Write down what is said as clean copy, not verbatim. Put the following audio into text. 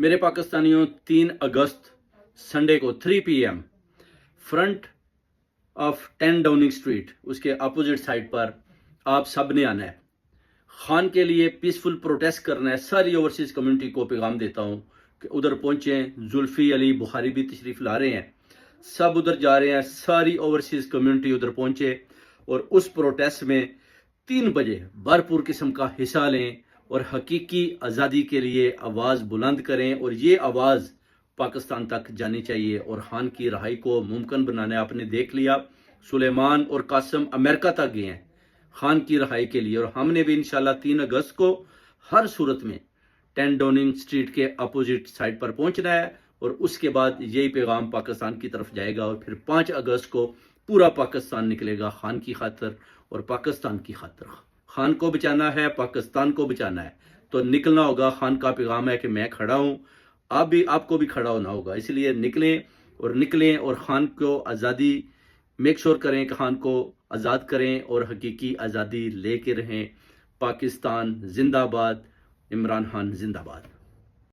میرے پاکستانیوں 3 اگست سنڈے کو 3 PM front of 10 Downing Street اس کے اپوزٹ سائڈ پر آپ سب نے آنا ہے. خان کے لیے پیسفل پروٹیسٹ کرنا ہے. ساری اوورسیز کمیونٹی کو پیغام دیتا ہوں کہ ادھر پہنچیں. زلفی علی بخاری بھی تشریف لا رہے ہیں, سب ادھر جا رہے ہیں. ساری اوورسیز کمیونٹی ادھر پہنچے اور اس پروٹیسٹ میں 3 بجے بھرپور قسم کا حصہ لیں اور حقیقی آزادی کے لیے آواز بلند کریں. اور یہ آواز پاکستان تک جانی چاہیے اور خان کی رہائی کو ممکن بنانا ہے. آپ نے دیکھ لیا سلیمان اور قاسم امریکہ تک گئے ہیں خان کی رہائی کے لیے, اور ہم نے بھی انشاءاللہ 3 اگست کو ہر صورت میں 10 ڈاؤننگ سٹریٹ کے اپوزٹ سائڈ پر پہنچنا ہے. اور اس کے بعد یہی پیغام پاکستان کی طرف جائے گا, اور پھر 5 اگست کو پورا پاکستان نکلے گا خان کی خاطر اور پاکستان کی خاطر. خان کو بچانا ہے, پاکستان کو بچانا ہے, تو نکلنا ہوگا. خان کا پیغام ہے کہ میں کھڑا ہوں, آپ کو بھی کھڑا ہونا ہوگا. اس لیے نکلیں اور خان کو آزادی میک شور کریں کہ خان کو آزاد کریں اور حقیقی آزادی لے کے رہیں. پاکستان زندہ باد, عمران خان زندہ باد.